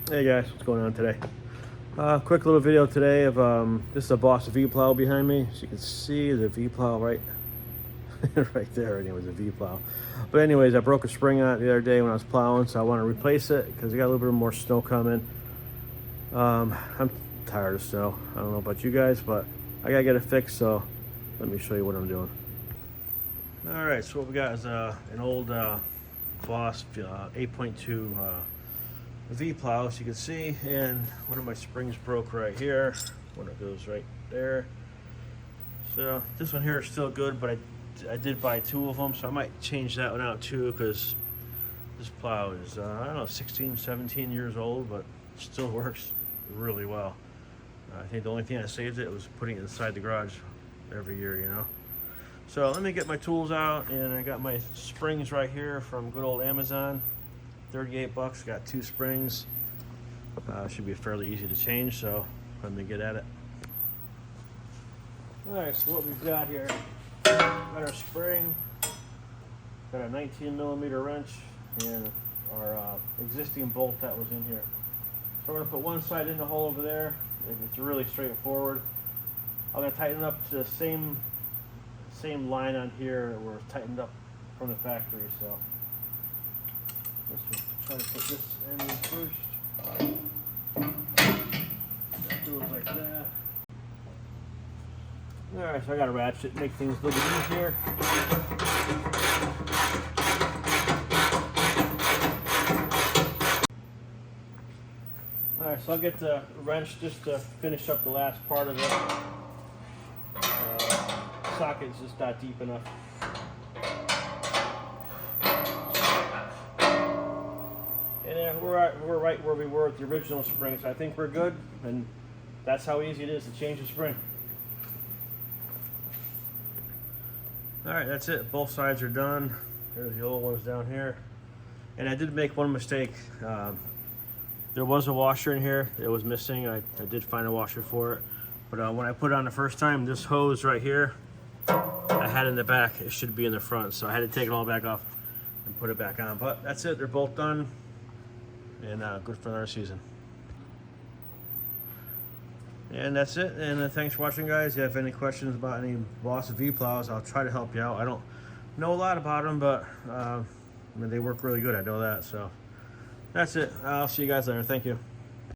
Hey guys, what's going on today? Quick little video today of this is a Boss V plow behind me. As you can see, the V plow right right there. Anyways, the V plow. But anyways, I broke a spring on it the other day when I was plowing, so I want to replace it because I got a little bit more snow coming. I'm tired of snow. I don't know about you guys, but I gotta get it fixed. So let me show you what I'm doing. All right, so what we got is an old Boss 8.2 V plow, as you can see, and one of my springs broke right here. One of goes right there. So this one here is still good, but I did buy two of them, so I might change that one out too, because this plow is I don't know, 16, 17 years old, but still works really well. I think the only thing I saved it was putting it inside the garage every year, you know. So let me get my tools out, and I got my springs right here from good old Amazon. 38 bucks, got two springs. Should be fairly easy to change, so let me get at it. Alright, so what we've got here, got our spring, got a 19 millimeter wrench, and our existing bolt that was in here. So we're going to put one side in the hole over there. It's really straightforward. I'm going to tighten it up to the same line on here where it's tightened up from the factory. So let's try to put this in first. Do it like that. Alright, so I got a ratchet, make things a little bit easier. Alright, so I'll get the wrench just to finish up the last part of it. Socket's just not deep enough. And we're right where we were with the original spring, so I think we're good, and that's how easy it is to change the spring. Alright, that's it. Both sides are done. There's the old ones down here. And I did make one mistake. There was a washer in here. It was missing. I did find a washer for it. But when I put it on the first time, this hose right here, I had in the back. It should be in the front. So I had to take it all back off and put it back on. But that's it. They're both done. And good for another season. And that's it. And thanks for watching, guys. If you have any questions about any Boss V plows, I'll try to help you out. I don't know a lot about them, but I mean, they work really good. I know that. So that's it. I'll see you guys later. Thank you.